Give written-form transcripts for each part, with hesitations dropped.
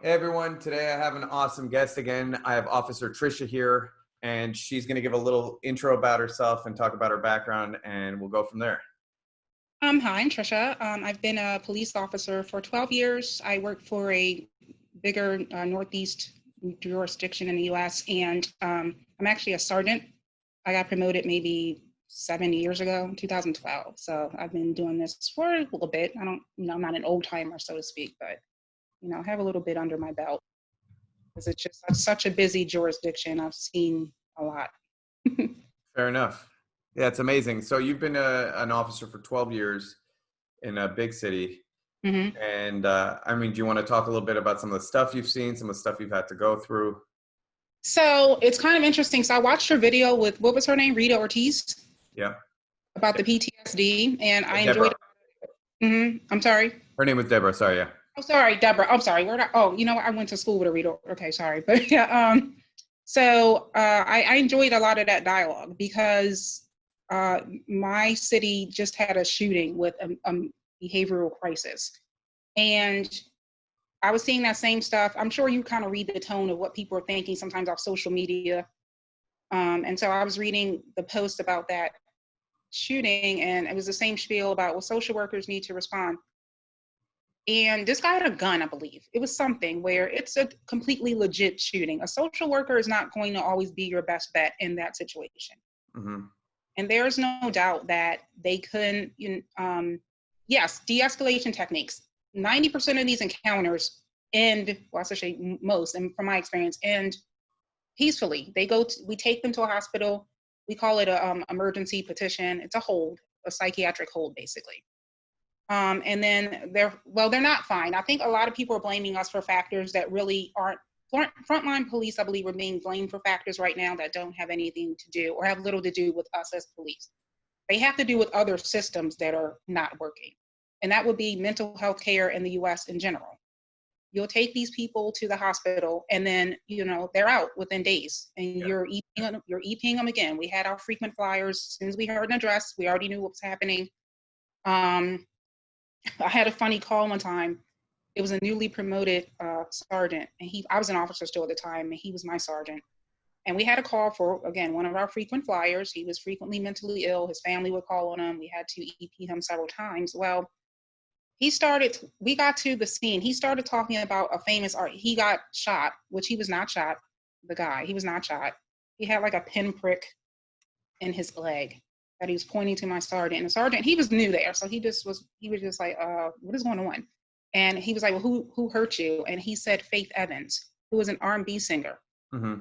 Hey everyone, today I have an awesome guest again. I have Officer Trisha here, and she's going to give a little intro about herself and talk about her background, and we'll go from there. Hi, I'm Trisha. I've been a police officer for 12 years. I work for a bigger Northeast jurisdiction in the U.S., and I'm actually a sergeant. I got promoted maybe 7 years ago, 2012. So I've been doing this for a little bit. I'm not an old timer, so to speak, but I have a little bit under my belt because it's just such a busy jurisdiction. I've seen a lot. Fair enough. Yeah, it's amazing. So you've been an officer for 12 years in a big city. hmm And do you want to talk a little bit about some of the stuff you've seen, some of the stuff you've had to go through? So it's kind of interesting. So I watched her video with, what was her name? Rita Ortiz, Yeah. about the PTSD, and I Deborah. enjoyed it. I'm sorry. Her name was Deborah. Sorry. Yeah. Oh, sorry, Deborah. I'm sorry. I went to school with a Rita. Okay, sorry. But yeah, I enjoyed a lot of that dialogue because my city just had a shooting with a behavioral crisis. And I was seeing that same stuff. I'm sure you kind of read the tone of what people are thinking sometimes off social media. And so I was reading the post about that shooting, and it was the same spiel about, well, social workers need to respond. And this guy had a gun, I believe. It was something where it's a completely legit shooting. A social worker is not going to always be your best bet in that situation. Mm-hmm. And there's no doubt that they couldn't, yes, de-escalation techniques. 90% of these encounters end, well, I should say most, and from my experience, end peacefully. We take them to a hospital. We call it a emergency petition. It's a hold, a psychiatric hold, basically. And then they're not fine. I think a lot of people are blaming us for factors that really aren't. Frontline police, I believe, are being blamed for factors right now that don't have anything to do or have little to do with us as police. They have to do with other systems that are not working. And that would be mental health care in the US in general. You'll take these people to the hospital and then, they're out within days, and you're EPing them again. We had our frequent flyers. As soon as we heard an address, we already knew what was happening. I had a funny call one time. It was a newly promoted sergeant, and I was an officer still at the time, and he was my sergeant. And we had a call for, again, one of our frequent flyers. He was frequently mentally ill. His family would call on him. We had to EP him several times. Well, we got to the scene. He started talking about a famous art. He got shot, which he was not shot. The guy, he was not shot. He had like a pinprick in his leg that he was pointing to my sergeant. And the sergeant, he was new there. So he was just like, what is going on? And he was like, well, who hurt you? And he said Faith Evans, who was an R&B singer. Mm-hmm.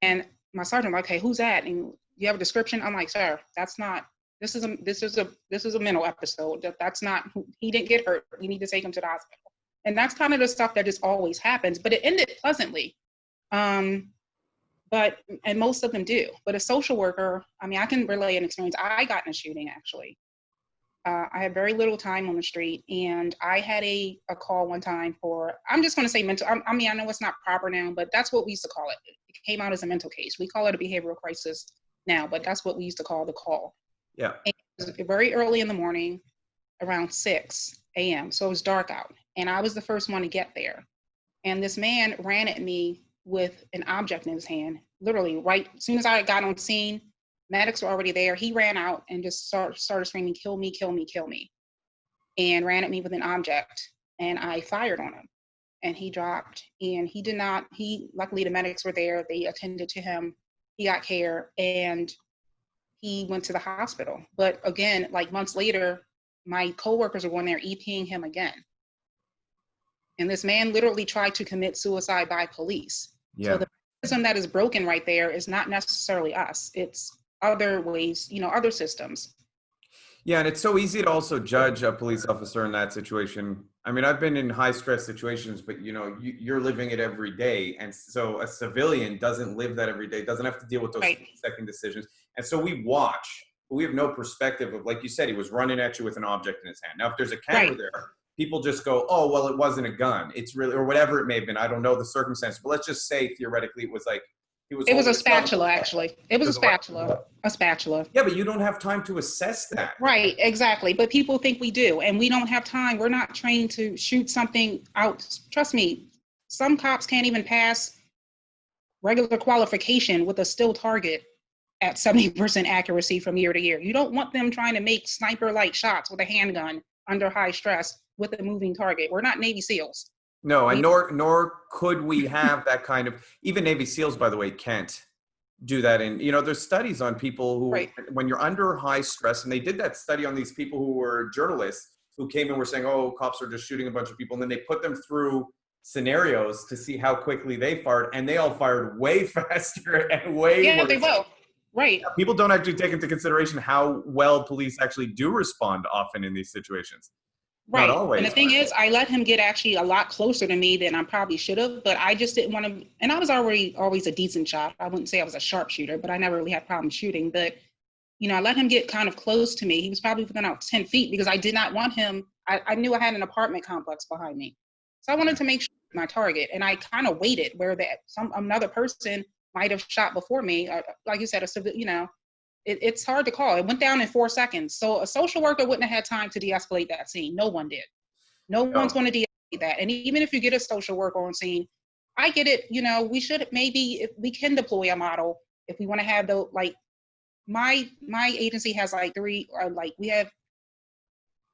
And my sergeant, like, okay, who's that? And you have a description? I'm like, sir, that's not, this is a mental episode. That's not, he didn't get hurt. We need to take him to the hospital. And that's kind of the stuff that just always happens, but it ended pleasantly. And most of them do. But a social worker, I can relay an experience. I got in a shooting, actually. I had very little time on the street, and I had a call one time for, I'm just going to say mental, I know it's not proper now, but that's what we used to call it. It came out as a mental case. We call it a behavioral crisis now, but that's what we used to call the call. Yeah. And it was very early in the morning, around 6 a.m., so it was dark out, and I was the first one to get there. And this man ran at me with an object in his hand, literally right as soon as I got on scene. Medics were already there. He ran out and just started screaming, kill me, kill me, kill me, and ran at me with an object. And I fired on him, and he dropped. And luckily the medics were there. They attended to him. He got care, and he went to the hospital. But again, like months later, my coworkers were going there EPing him again. And this man literally tried to commit suicide by police. Yeah. So the system that is broken right there is not necessarily us. It's other ways, other systems. Yeah, and it's so easy to also judge a police officer in that situation. I've been in high stress situations, but you're living it every day. And so a civilian doesn't live that every day, doesn't have to deal with those Right. second decisions. And so we watch, but we have no perspective of, like you said, he was running at you with an object in his hand. Now, if there's a camera Right. there, people just go, oh, well, it wasn't a gun. It's really, or whatever it may have been. I don't know the circumstance, but let's just say theoretically it was like, It was a spatula, actually. It was a spatula. A spatula. Yeah, but you don't have time to assess that. Right, exactly. But people think we do, and we don't have time. We're not trained to shoot something out. Trust me, some cops can't even pass regular qualification with a still target at 70% accuracy from year to year. You don't want them trying to make sniper-like shots with a handgun under high stress with a moving target. We're not Navy SEALs. No, and nor could we have that kind of, even Navy SEALs, by the way, can't do that. And, there's studies on people who, Right. when you're under high stress, and they did that study on these people who were journalists who came and were saying, oh, cops are just shooting a bunch of people. And then they put them through scenarios to see how quickly they fired, and they all fired way faster and way Yeah, worse. they will. Right. People don't actually take into consideration how well police actually do respond often in these situations. Right. Not always. And the thing is, I let him get actually a lot closer to me than I probably should have, but I just didn't want to. And I was already always a decent shot. I wouldn't say I was a sharpshooter, but I never really had problems shooting. But, I let him get kind of close to me. He was probably within out 10 feet because I did not want him. I knew I had an apartment complex behind me. So I wanted to make sure my target. And I kind of waited where another person might have shot before me. Like you said, it's hard to call. It went down in 4 seconds. So a social worker wouldn't have had time to de-escalate that scene. No one did. No one's going to de-escalate that. And even if you get a social worker on scene, I get it. We should maybe, if we can deploy a model, if we want to have my agency has three, or we have,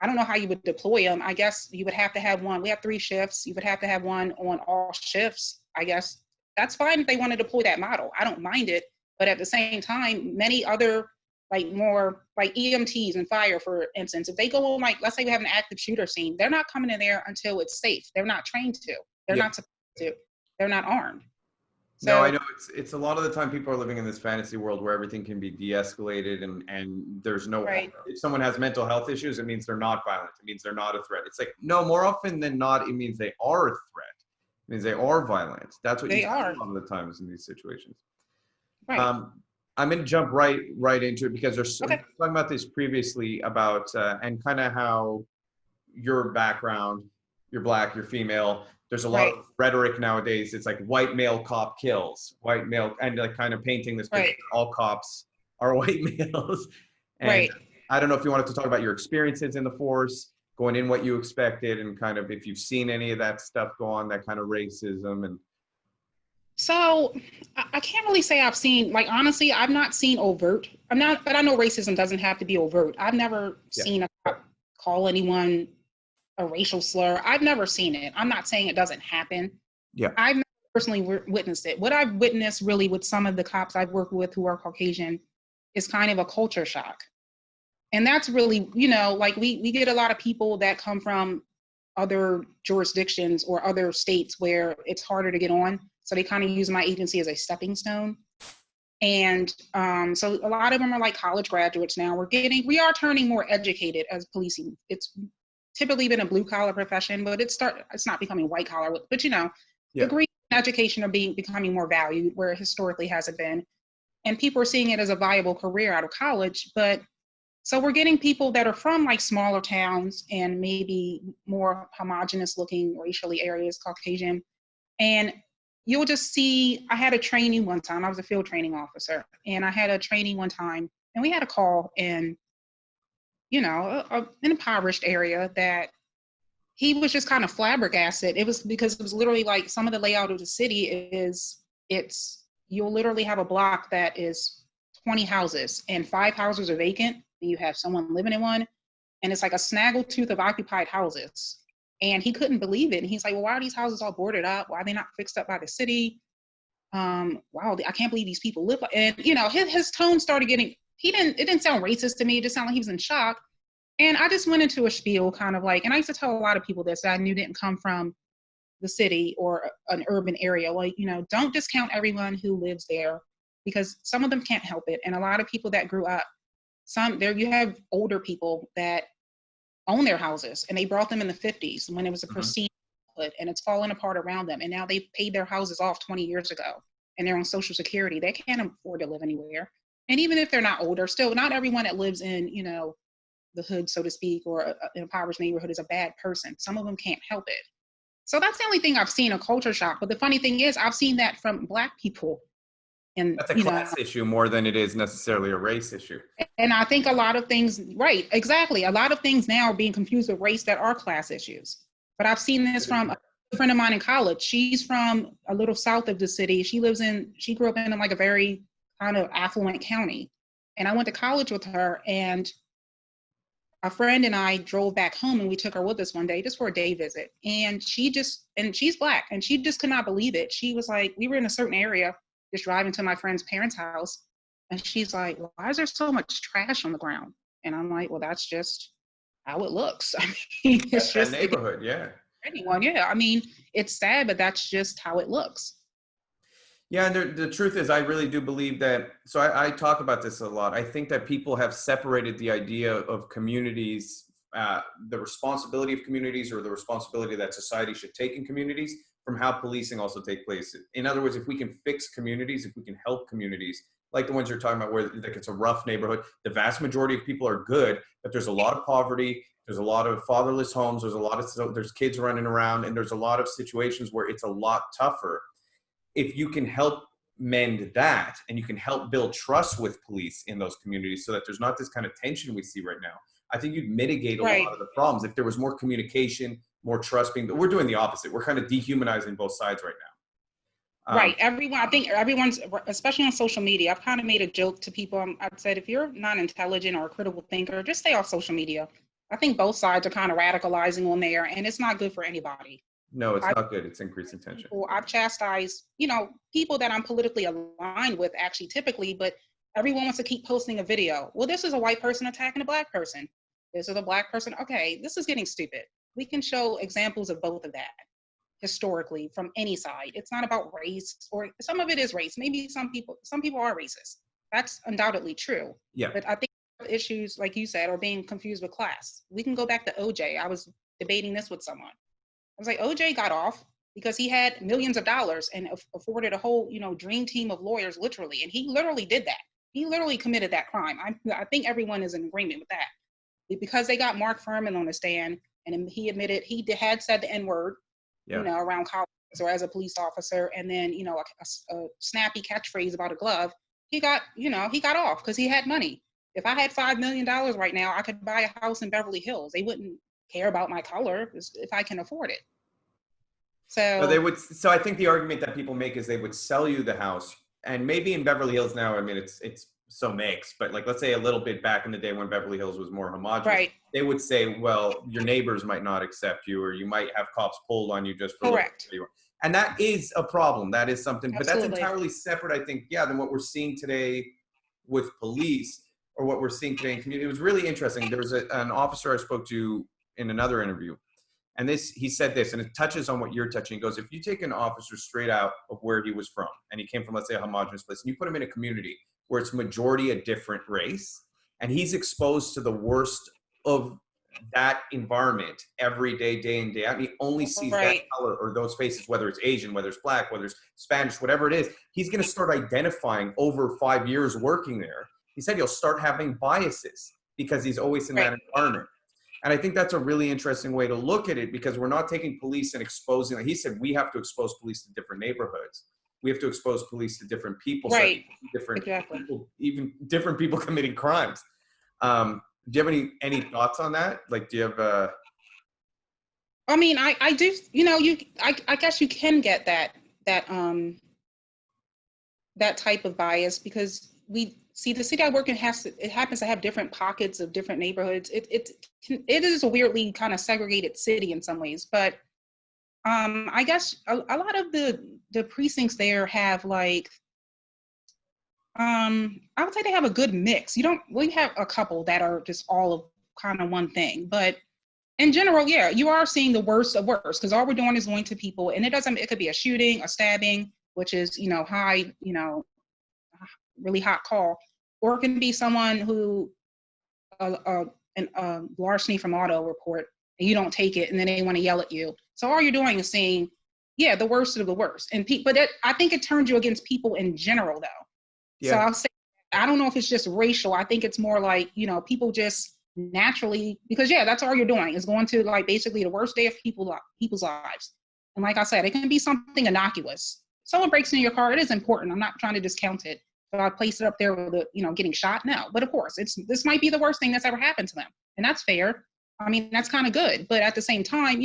I don't know how you would deploy them. I guess you would have to have one. We have 3 shifts. You would have to have one on all shifts. I guess that's fine if they want to deploy that model. I don't mind it. But at the same time, many other more EMTs and fire, for instance, if they go on let's say we have an active shooter scene, they're not coming in there until it's safe. They're not trained to. They're not supposed to. They're not armed. So, no, I know it's a lot of the time people are living in this fantasy world where everything can be de-escalated and there's no, right. If someone has mental health issues, it means they're not violent. It means they're not a threat. It's no, more often than not, it means they are a threat. It means they are violent. That's what they you see are a lot of the times in these situations. Right. I'm going to jump right into it because there's okay. talking about this previously about and kind of how your background, you're Black, you're female. There's a lot of rhetoric nowadays. It's white male cop kills, white male, and kind of painting this picture. All cops are white males. And I don't know if you wanted to talk about your experiences in the force, going in, what you expected, and kind of if you've seen any of that stuff go on, that kind of racism and. So I can't really say I've seen, honestly, I've not seen overt. But I know racism doesn't have to be overt. I've never seen a cop call anyone a racial slur. I've never seen it. I'm not saying it doesn't happen. Yeah. I've never personally witnessed it. What I've witnessed really with some of the cops I've worked with who are Caucasian is kind of a culture shock. And that's really, we get a lot of people that come from other jurisdictions or other states where it's harder to get on. So they kind of use my agency as a stepping stone. And so a lot of them are college graduates now. We are turning more educated as policing. It's typically been a blue collar profession, but it's not becoming white collar. But degree and education are becoming more valued where it historically hasn't been. And people are seeing it as a viable career out of college. But so we're getting people that are from smaller towns and maybe more homogenous looking racially areas, Caucasian. And you'll just see, I had a training one time. I was a field training officer, and I had a training one time, and we had a call in, an impoverished area that he was just kind of flabbergasted. It was because it was literally some of the layout of the city you'll literally have a block that is 20 houses and 5 houses are vacant, and you have someone living in one, and it's a snaggletooth of occupied houses. And he couldn't believe it. And he's like, well, why are these houses all boarded up? Why are they not fixed up by the city? Wow, I can't believe these people live. And, his tone started getting, it didn't sound racist to me. It just sounded like he was in shock. And I just went into a spiel kind of and I used to tell a lot of people this that I knew didn't come from the city or an urban area. Don't discount everyone who lives there because some of them can't help it. And a lot of people that grew up, you have older people that own their houses, and they brought them in the 50s when it was a pristine neighborhood, and it's fallen apart around them. And now they've paid their houses off 20 years ago, and they're on Social Security. They can't afford to live anywhere. And even if they're not older, still, not everyone that lives in, the hood, so to speak, or an impoverished neighborhood is a bad person. Some of them can't help it. So that's the only thing I've seen, a culture shock. But the funny thing is, I've seen that from Black people. And that's a class issue more than it is necessarily a race issue. And I think a lot of things, right, exactly. A lot of things now are being confused with race that are class issues. But I've seen this from a friend of mine in college. She's from a little south of the city. She grew up in like a very kind of affluent county. And I went to college with her, and a friend and I drove back home, and we took her with us one day just for a day visit. And she's Black, and she just could not believe it. She was like, we were in a certain area, just driving to my friend's parents' house. And she's like, why is there so much trash on the ground? And I'm like, well, that's just how it looks. I mean, it's That's that just neighborhood, yeah. anyone. Yeah. I mean, it's sad, but that's just how it looks. Yeah, and the truth is, I really do believe that. So I talk about this a lot. I think that people have separated the idea of communities, the responsibility of communities, or the responsibility that society should take in communities, from how policing also take place. In other words, if we can fix communities, if we can help communities, like the ones you're talking about, where like it's a rough neighborhood, the vast majority of people are good, but there's a lot of poverty. There's a lot of fatherless homes. There's kids running around, and there's a lot of situations where it's a lot tougher. If you can help mend that, and you can help build trust with police in those communities so that there's not this kind of tension we see right now, I think you'd mitigate a Right. lot of the problems if there was more communication, more trust being. We're doing the opposite. We're kind of dehumanizing both sides right now. Right. I think everyone's, especially on social media, I've kind of made a joke to people. I've said, if you're not intelligent or a critical thinker, just stay off social media. I think both sides are kind of radicalizing on there, and it's not good for anybody. No, it's not good. It's increasing tension. I've chastised, people that I'm politically aligned with, actually, typically, but everyone wants to keep posting a video. Well, this is a white person attacking a Black person. This is a Black person. Okay, this is getting stupid. We can show examples of both of that historically from any side. It's not about race, or some of it is race. Maybe some people are racist. That's undoubtedly true. Yeah. But I think issues, like you said, are being confused with class. We can go back to OJ. I was debating this with someone. I was like, OJ got off because he had millions of dollars and afforded a whole, dream team of lawyers, literally. And he literally did that. He literally committed that crime. I think everyone is in agreement with that. Because they got Mark Furman on the stand, and he admitted he had said the N-word, around college or as a police officer, and then, a snappy catchphrase about a glove. He got off because he had money. If I had $5 million right now, I could buy a house in Beverly Hills. They wouldn't care about my color if I can afford it. So they would. So I think the argument that people make is they would sell you the house, and maybe in Beverly Hills now, I mean, it's so mixed, but like, let's say a little bit back in the day when Beverly Hills was more homogenous, right. They would say, well, your neighbors might not accept you, or you might have cops pulled on you just for correct. And that is a problem. That is something, Absolutely. But that's entirely separate, I think, than what we're seeing today with police, or what we're seeing today in community. It was really interesting. There was an officer I spoke to in another interview, and he said this, and it touches on what you're touching. He goes, if you take an officer straight out of where he was from, and he came from, let's say, a homogenous place, and you put him in a community where it's majority a different race, and he's exposed to the worst of that environment every day, day in, day out, and he only sees that color or those faces, whether it's Asian, whether it's Black, whether it's Spanish, whatever it is, he's going to start identifying over 5 years working there. He said he'll start having biases because he's always in that environment. And I think that's a really interesting way to look at it, because we're not taking police and exposing, like he said, we have to expose police to different neighborhoods. We have to expose police to different people, right? Different people, even different people committing crimes. Do you have any thoughts on that? Like, do you have I mean, I do, I guess you can get that type of bias, because we see the city I work in happens to have different pockets of different neighborhoods. It is a weirdly kind of segregated city in some ways, but I guess a lot of the precincts there have like, I would say they have a good mix. We have a couple that are just all of kind of one thing, but in general, yeah, you are seeing the worst of worst, because all we're doing is going to people, and it could be a shooting, a stabbing, which is, high, really hot call, or it can be someone who, larceny from auto report, and you don't take it, and then they want to yell at you. So all you're doing is saying, yeah, the worst of the worst. And I think it turns you against people in general, though. Yeah. So I'll say, I don't know if it's just racial. I think it's more like, people just naturally, because that's all you're doing is going to like basically the worst day of people's lives. And like I said, it can be something innocuous. Someone breaks into your car, it is important. I'm not trying to discount it. So I place it up there with getting shot. No, but of course, this might be the worst thing that's ever happened to them, and that's fair. I mean, that's kind of good. But at the same time,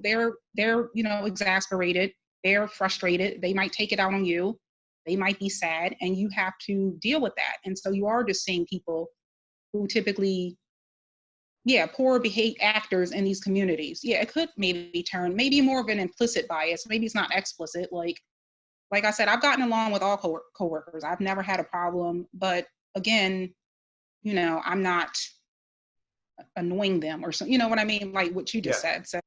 they're exasperated. They're frustrated. They might take it out on you. They might be sad, and you have to deal with that. And so you are just seeing people who typically, yeah, poor behaved actors in these communities. Yeah, it could maybe turn maybe more of an implicit bias. Maybe it's not explicit. Like I said, I've gotten along with all coworkers. I've never had a problem. But again, I'm not annoying them or so. You know what I mean? Like what you Yeah. just said. So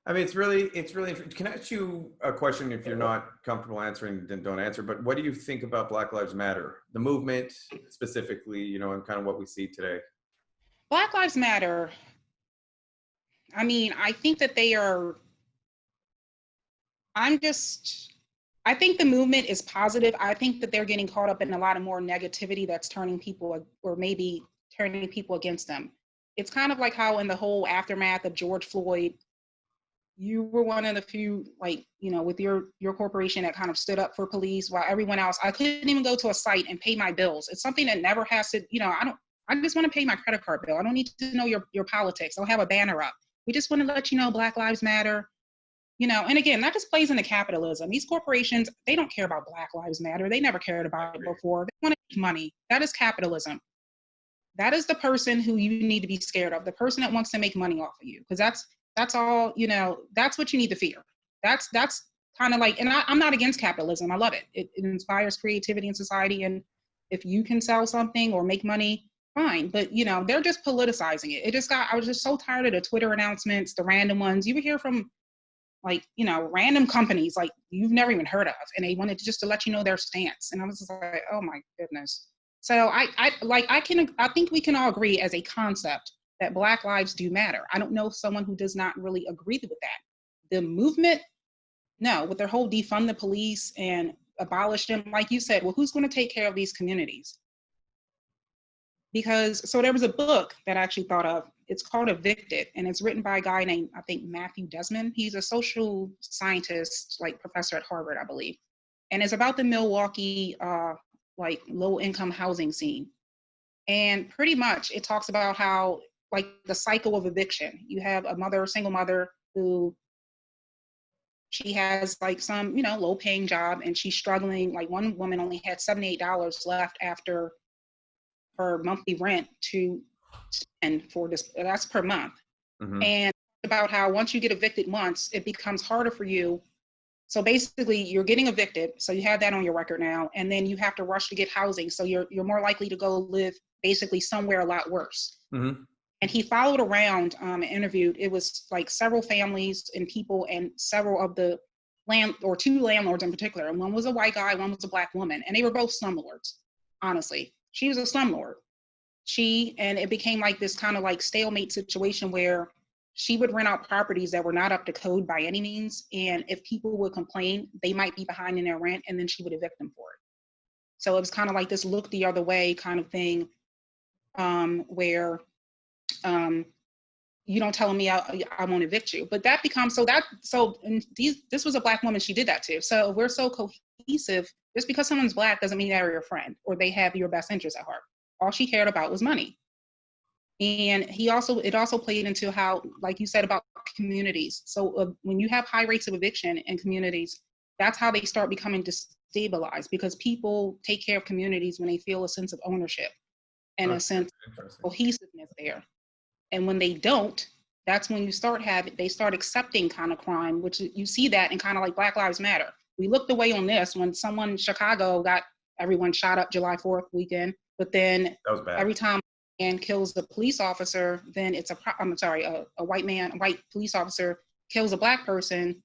I mean, it's really, can I ask you a question? If you're not comfortable answering, then don't answer, but what do you think about Black Lives Matter, the movement specifically, and kind of what we see today? Black Lives Matter. I mean, I think that they are, I'm just, I think the movement is positive. I think that they're getting caught up in a lot of more negativity that's turning people, or maybe turning people against them. It's kind of like how in the whole aftermath of George Floyd, you were one of the few, like, with your corporation that kind of stood up for police, while everyone else, I couldn't even go to a site and pay my bills. It's something that never has to, I just want to pay my credit card bill. I don't need to know your politics. I'll have a banner up. We just want to let you know Black Lives Matter. And again, that just plays into capitalism. These corporations, they don't care about Black Lives Matter. They never cared about it before. They want to make money. That is capitalism. That is the person who you need to be scared of, the person that wants to make money off of you. Because that's all, that's what you need to fear. That's kind of like, and I'm not against capitalism. I love it. It inspires creativity in society. And if you can sell something or make money, fine. But, they're just politicizing it. I was just so tired of the Twitter announcements, the random ones. You would hear from random companies like you've never even heard of, and they wanted just to let you know their stance. And I was just like, oh my goodness. So I think we can all agree as a concept that Black lives do matter. I don't know someone who does not really agree with that. The movement, no, with their whole defund the police and abolish them, like you said, well, who's going to take care of these communities? Because so there was a book that I actually thought of. It's called Evicted, and it's written by a guy named, I think, Matthew Desmond. He's a social scientist, like professor at Harvard, I believe. And it's about the Milwaukee low income housing scene. And pretty much it talks about how, like, the cycle of eviction. You have a single mother who, she has like some, low paying job, and she's struggling. Like one woman only had $78 left after her monthly rent to spend for this. That's per month. Mm-hmm. And about how once you get evicted once, it becomes harder for you. So basically, you're getting evicted, so you have that on your record now, and then you have to rush to get housing. So you're more likely to go live basically somewhere a lot worse. Mm-hmm. And he followed around and interviewed. It was like several families and people, and several of the two landlords in particular. And one was a white guy, one was a Black woman, and they were both slumlords. Honestly, she was a slumlord. And it became like this kind of like stalemate situation where she would rent out properties that were not up to code by any means. And if people would complain, they might be behind in their rent, and then she would evict them for it. So it was kind of like this look the other way kind of thing, where you don't tell me I won't evict you. But that becomes this was a Black woman she did that to. So we're so cohesive. Just because someone's Black doesn't mean they're your friend or they have your best interest at heart. All she cared about was money. And it also played into how, like you said, about communities. So when you have high rates of eviction in communities, that's how they start becoming destabilized, because people take care of communities when they feel a sense of ownership and a sense of cohesiveness there. And when they don't, that's when they start accepting kind of crime, which you see that in kind of like Black Lives Matter. We looked away on this when someone in Chicago got everyone shot up July 4th weekend, but then every time a man kills a police officer, then it's a white police officer kills a Black person.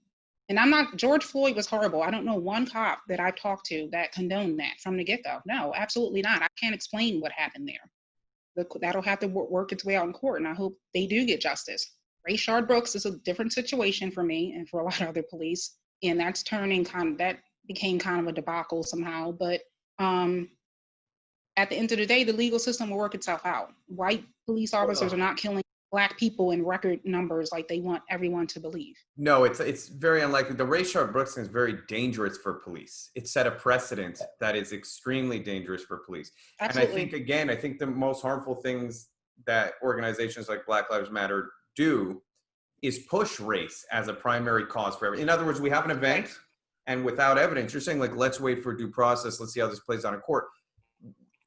And George Floyd was horrible. I don't know one cop that I've talked to that condoned that from the get-go. No, absolutely not. I can't explain what happened there. That'll have to work its way out in court, and I hope they do get justice. Rayshard Brooks is a different situation for me and for a lot of other police, and that became kind of a debacle somehow. But at the end of the day, the legal system will work itself out. White police officers are not killing Black people in record numbers like they want everyone to believe. No, it's very unlikely. The Rayshard Brooks thing is very dangerous for police. It set a precedent that is extremely dangerous for police. Absolutely. And I think the most harmful things that organizations like Black Lives Matter do is push race as a primary cause for everything. In other words, we have an event, and without evidence, you're saying like, let's wait for due process. Let's see how this plays out in court.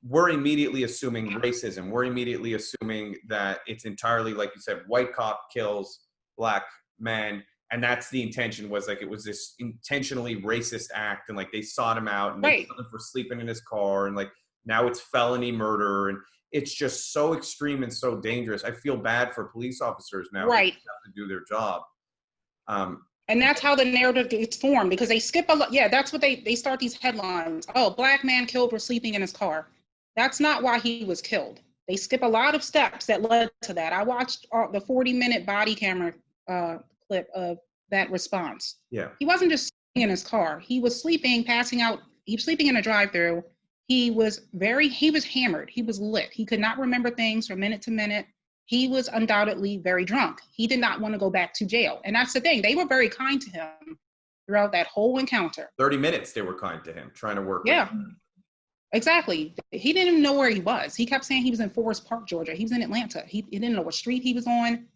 We're immediately assuming racism. We're immediately assuming that it's entirely, like you said, white cop kills black man. And that's the intention, was like, it was this intentionally racist act. And like, they sought him out and they killed him for sleeping in his car. And like, now it's felony murder. And it's just so extreme and so dangerous. I feel bad for police officers now who have to do their job. And that's how the narrative gets formed, because they skip a lot. Yeah, that's what they start these headlines. Oh, black man killed for sleeping in his car. That's not why he was killed. They skip a lot of steps that led to that. I watched the 40-minute body camera clip of that response. Yeah. He wasn't just sleeping in his car. He was sleeping, passing out. He was sleeping in a drive-through. He was hammered. He was lit. He could not remember things from minute to minute. He was undoubtedly very drunk. He did not want to go back to jail. And that's the thing. They were very kind to him throughout that whole encounter. 30 minutes they were kind to him, trying to work with him. Exactly. He didn't even know where he was. He kept saying he was in Forest Park, Georgia. He was in Atlanta. He didn't know what street he was on.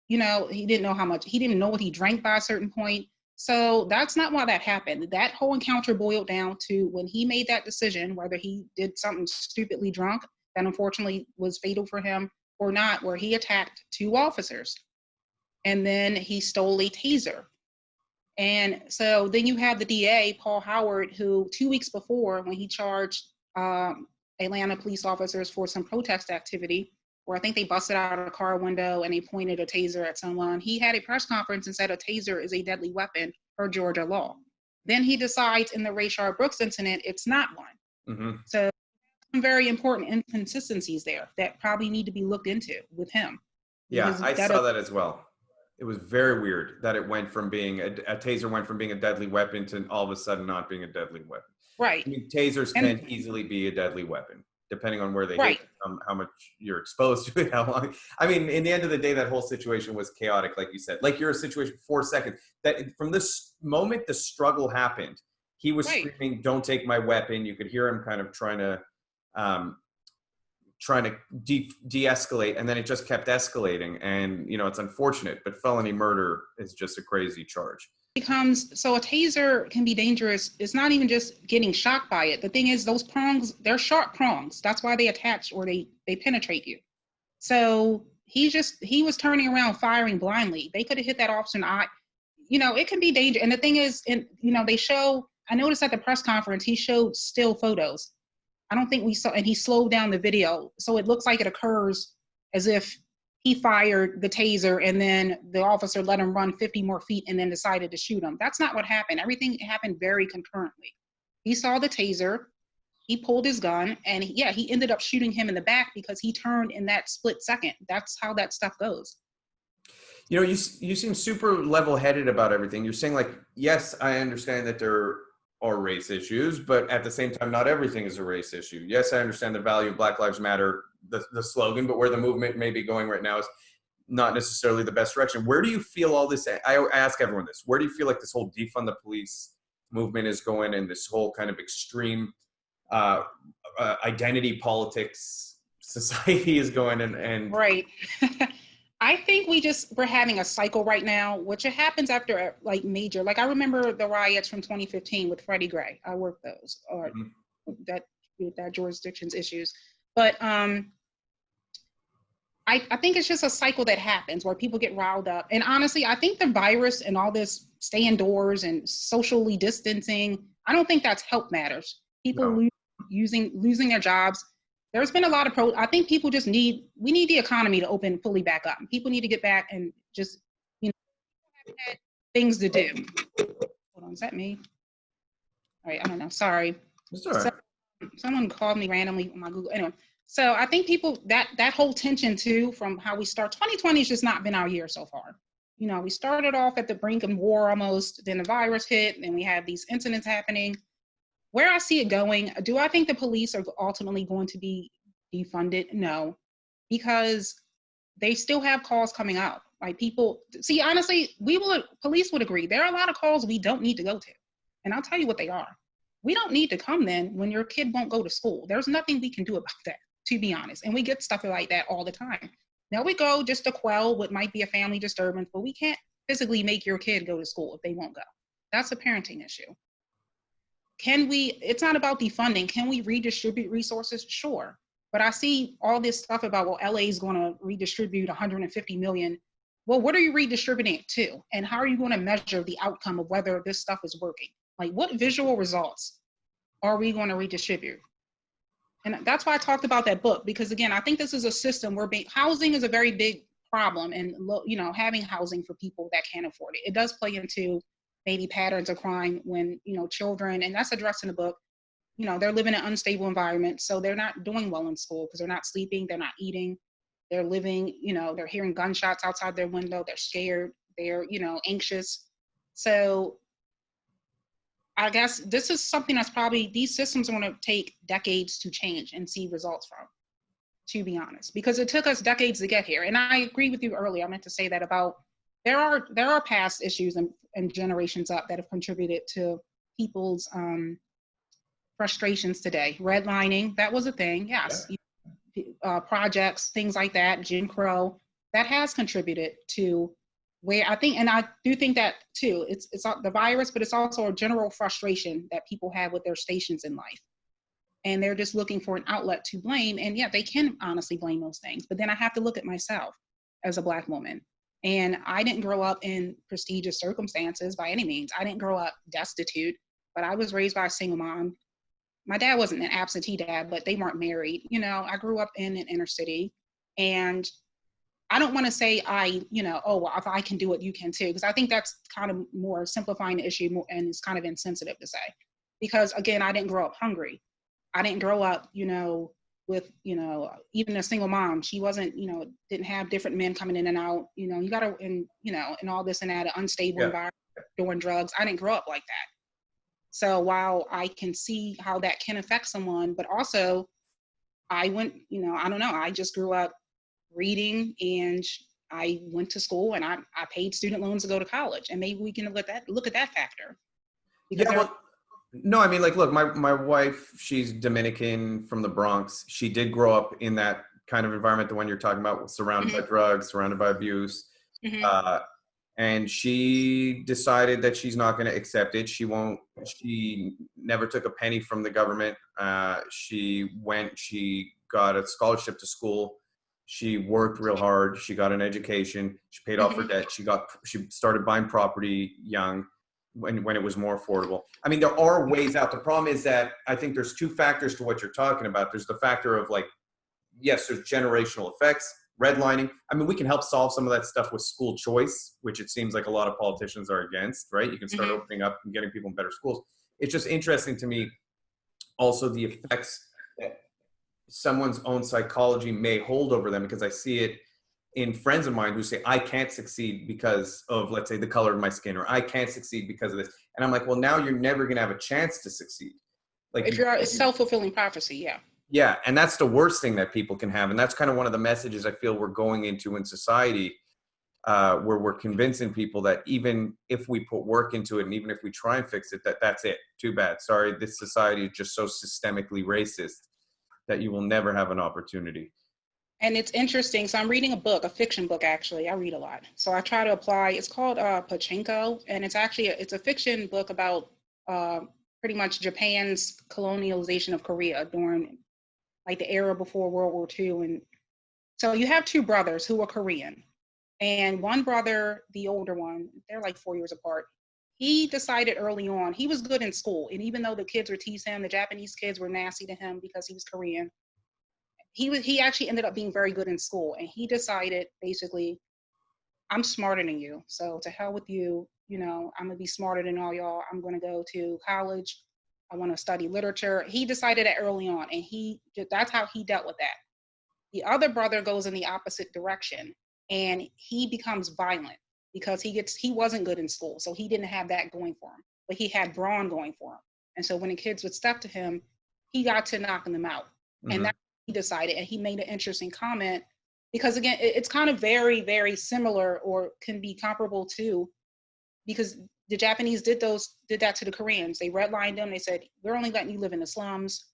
You know, he didn't know how much. He didn't know what he drank by a certain point. So that's not why that happened. That whole encounter boiled down to when he made that decision, whether he did something stupidly drunk that unfortunately was fatal for him or not, where he attacked 2 officers. And then he stole a taser. And so then you have the DA, Paul Howard, who 2 weeks before, when he charged Atlanta police officers for some protest activity, where I think they busted out a car window and they pointed a taser at someone, he had a press conference and said a taser is a deadly weapon per Georgia law. Then he decides in the Rayshard Brooks incident, it's not one. Mm-hmm. So some very important inconsistencies there that probably need to be looked into with him. Yeah, I saw that as well. It was very weird that it went from being a taser went from being a deadly weapon to all of a sudden not being a deadly weapon. Right. I mean, tasers can easily be a deadly weapon, depending on where they hit, how much you're exposed to it, how long. I mean, in the end of the day, that whole situation was chaotic, like you said. Like, you're a situation, 4 seconds. That from this moment the struggle happened, he was screaming, "Don't take my weapon." You could hear him kind of trying to de-escalate, and then it just kept escalating. And, you know, it's unfortunate, but felony murder is just a crazy charge. So a taser can be dangerous. It's not even just getting shocked by it. The thing is, those prongs, they're sharp prongs. That's why they attach, or they penetrate you. So he was turning around firing blindly. They could have hit that officer in the eye. You know, it can be dangerous. And the thing is, you know, I noticed at the press conference, he showed still photos. I don't think we saw, and he slowed down the video. So it looks like it occurs as if he fired the taser and then the officer let him run 50 more feet and then decided to shoot him. That's not what happened. Everything happened very concurrently. He saw the taser, he pulled his gun, and he ended up shooting him in the back because he turned in that split second. That's how that stuff goes. You know, you seem super level-headed about everything. You're saying, like, yes, I understand that there are race issues, but at the same time, not everything is a race issue. Yes, I understand the value of Black Lives Matter, the slogan, but where the movement may be going right now is not necessarily the best direction. Where do you feel all this? I ask everyone this. Where do you feel like this whole defund the police movement is going, and this whole kind of extreme identity politics society is going? And right. I think we're having a cycle right now, which it happens after like major, like I remember the riots from 2015 with Freddie Gray. I worked those, or that jurisdiction's issues. But I think it's just a cycle that happens where people get riled up. And honestly, I think the virus and all this stay indoors and socially distancing, I don't think that's helped matters. People losing their jobs. There's been a lot of I think people just we need the economy to open fully back up. People need to get back and just, you know, have things to do. Hold on, is that me? All right, I don't know, sorry. It's all right. Someone called me randomly on my Google, anyway. So I think people, that whole tension too, from how we start, 2020 has just not been our year so far. You know, we started off at the brink of war almost, then the virus hit, and we had these incidents happening. Where I see it going, do I think the police are ultimately going to be defunded? No, because they still have calls coming out. Like, people, see, honestly, police would agree. There are a lot of calls we don't need to go to. And I'll tell you what they are. We don't need to come then when your kid won't go to school. There's nothing we can do about that. to be honest. And we get stuff like that all the time. Now we go just to quell what might be a family disturbance, but we can't physically make your kid go to school if they won't go. That's a parenting issue. It's not about defunding. Can we redistribute resources? Sure. But I see all this stuff about, well, LA is going to redistribute 150 million. Well, what are you redistributing it to? And how are you going to measure the outcome of whether this stuff is working? Like, what visual results are we going to redistribute? And that's why I talked about that book, because again, I think this is a system where housing is a very big problem, and having housing for people that can't afford it. It does play into maybe patterns of crime when, children, and that's addressed in the book, they're living in an unstable environment. So they're not doing well in school because they're not sleeping, they're not eating, they're living, they're hearing gunshots outside their window, they're scared, they're, anxious. So I guess this is something that's probably, these systems are going to take decades to change and see results from, to be honest, because it took us decades to get here. And I agree with you earlier. I meant to say that about, there are past issues and generations up that have contributed to people's frustrations today. Redlining, that was a thing, yes. Yeah. Projects, things like that, Jim Crow, that has contributed to where I think, and I do think that too, it's the virus, but it's also a general frustration that people have with their stations in life. And they're just looking for an outlet to blame. And yeah, they can honestly blame those things. But then I have to look at myself as a Black woman. And I didn't grow up in prestigious circumstances by any means. I didn't grow up destitute, but I was raised by a single mom. My dad wasn't an absentee dad, but they weren't married. I grew up in an inner city, and I don't want to say well, if I can do it, you can too, because I think that's kind of more simplifying the issue, and it's kind of insensitive to say, because again, I didn't grow up hungry. I didn't grow up, with, even a single mom. She wasn't, didn't have different men coming in and out, you got to, and all this and that, an unstable environment, doing drugs. I didn't grow up like that. So while I can see how that can affect someone, but also I went, I don't know, I just grew up reading, and I went to school, and I paid student loans to go to college, and maybe we can look at that factor. Because no, I mean, like, look, my wife, she's Dominican from the Bronx. She did grow up in that kind of environment, the one you're talking about, surrounded by drugs, surrounded by abuse. And she decided that she's not going to accept it. She never took a penny from the government. She got a scholarship to school. She worked real hard. She got an education. She paid off her debt. She started buying property young, when it was more affordable. I mean, there are ways out. The problem is that I think there's two factors to what you're talking about. There's the factor of, like, yes, there's generational effects, redlining. I mean, we can help solve some of that stuff with school choice, which it seems like a lot of politicians are against, right? You can start opening up and getting people in better schools. It's just interesting to me also the effects that someone's own psychology may hold over them, because I see it in friends of mine who say, I can't succeed because of, let's say, the color of my skin, or I can't succeed because of this. And I'm like, well, now you're never going to have a chance to succeed. Like, if you're a self-fulfilling prophecy, yeah. Yeah. And that's the worst thing that people can have. And that's kind of one of the messages I feel we're going into in society, where we're convincing people that even if we put work into it, and even if we try and fix it, that's it. Too bad. Sorry. This society is just so systemically racist that you will never have an opportunity. And it's interesting. So I'm reading a book, a fiction book, actually. I read a lot. So I try to apply, it's called Pachinko. And it's actually, it's a fiction book about pretty much Japan's colonialization of Korea during like the era before World War II. And so you have two brothers who are Korean. And one brother, the older one, they're like 4 years apart. He decided early on, he was good in school. And even though the kids were teasing him, the Japanese kids were nasty to him because he was Korean, he actually ended up being very good in school. And he decided, basically, I'm smarter than you. So to hell with you, I'm gonna be smarter than all y'all. I'm gonna go to college. I want to study literature. He decided that early on, and that's how he dealt with that. The other brother goes in the opposite direction, and he becomes violent because he wasn't good in school. So he didn't have that going for him, but he had brawn going for him. And so when the kids would step to him, he got to knocking them out. And that's what he decided. And he made an interesting comment, because again, it's kind of very, very similar, or can be comparable to, because the Japanese did that to the Koreans. They redlined them. They said, we're only letting you live in the slums.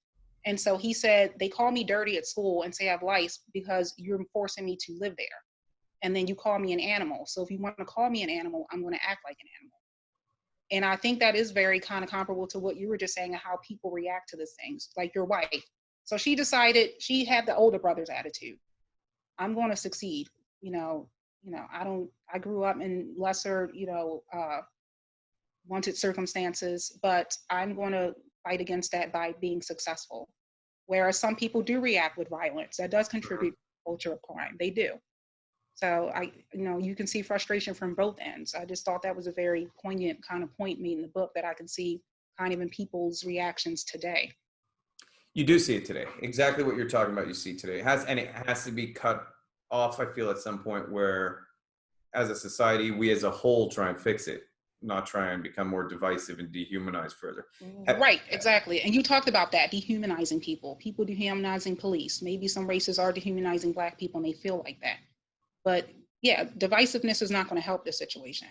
And so he said, they call me dirty at school and say I have lice because you're forcing me to live there. And then you call me an animal. So if you want to call me an animal, I'm going to act like an animal. And I think that is very kind of comparable to what you were just saying and how people react to these things, like your wife. So she decided, she had the older brother's attitude. I'm going to succeed. I grew up in lesser, wanted circumstances, but I'm going to fight against that by being successful. Whereas some people do react with violence. That does contribute to the culture of crime. They do. So you can see frustration from both ends. I just thought that was a very poignant kind of point made in the book that I can see kind of in people's reactions today. You do see it today. Exactly what you're talking about, you see today. It has to be cut off, I feel, at some point where, as a society, we as a whole try and fix it, not try and become more divisive and dehumanize further. Right, exactly. And you talked about that, dehumanizing people dehumanizing police. Maybe some races are dehumanizing Black people and they feel like that. But yeah, divisiveness is not going to help this situation.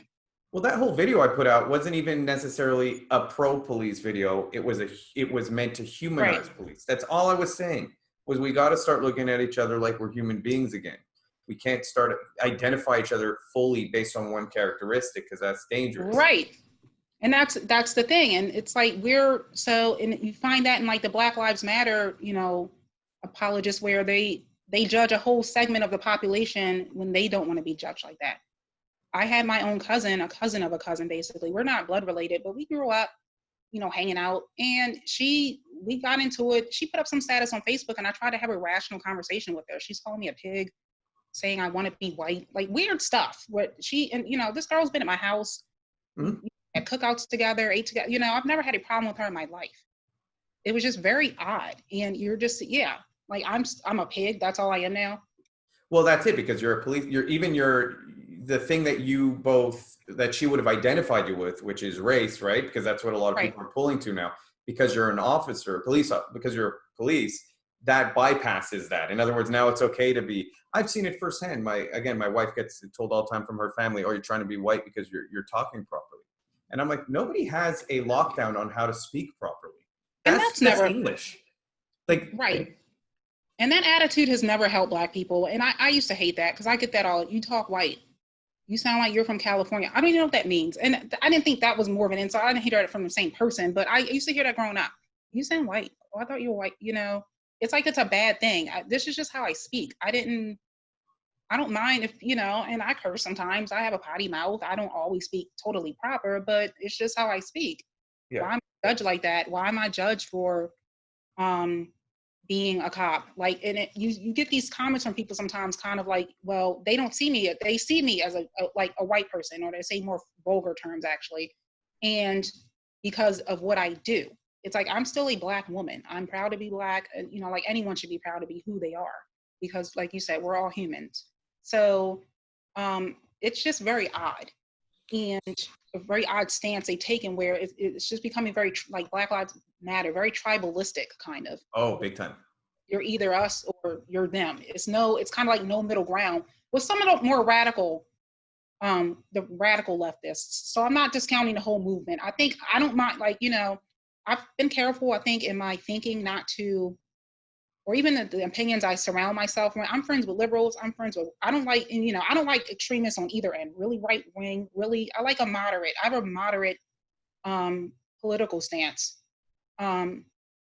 Well, that whole video I put out wasn't even necessarily a pro-police video. It was meant to humanize police. That's all I was saying, was we got to start looking at each other like we're human beings again. We can't start identify each other fully based on one characteristic, because that's dangerous. Right. And that's the thing. And it's like and you find that in like the Black Lives Matter, apologists, where they judge a whole segment of the population when they don't want to be judged like that. I had my own cousin, a cousin of a cousin, basically. We're not blood related, but we grew up, hanging out. And we got into it. She put up some status on Facebook and I tried to have a rational conversation with her. She's calling me a pig, saying I want to be white, like weird stuff. This girl's been at my house, at cookouts together, ate together. I've never had a problem with her in my life. It was just very odd. And you're just, like I'm a pig. That's all I am now. Well, that's it, because you're a police, the thing that she would have identified you with, which is race, right? Because that's what a lot of people are pulling to now. Because you're an officer, because you're police, that bypasses that. In other words, now it's okay to be, I've seen it firsthand. My wife gets told all the time from her family, oh, you're trying to be white because you're talking properly. And I'm like, nobody has a lockdown on how to speak properly. That's never English. Right. And that attitude has never helped Black people. And I used to hate that, because I get that all, you talk white. You sound like you're from California. I don't even know what that means. And I didn't think that was more of an insult. I didn't hear that from the same person, but I used to hear that growing up. You sound white. Oh, I thought you were white. It's like it's a bad thing. This is just how I speak. I don't mind if, and I curse sometimes. I have a potty mouth. I don't always speak totally proper, but it's just how I speak. Yeah. Why am I judged like that? Why am I judged for being a cop? You get these comments from people sometimes, kind of like, well, they don't see me. They see me as a white person, or they say more vulgar terms actually. And because of what I do, it's like, I'm still a Black woman. I'm proud to be Black. And, like anyone should be proud to be who they are, because like you said, we're all humans. So it's just very odd, and a very odd stance they taken, where it's just becoming very like Black Lives Matter, very tribalistic kind of. Oh, big time. You're either us or you're them. It's kind of like no middle ground with some of the more radical, the radical leftists. So I'm not discounting the whole movement. I don't mind, I've been careful, I think, in my thinking not to, or even the opinions I surround myself with. I'm friends with liberals. I don't like extremists on either end, really right wing, really, I like a moderate. I have a moderate political stance. I'm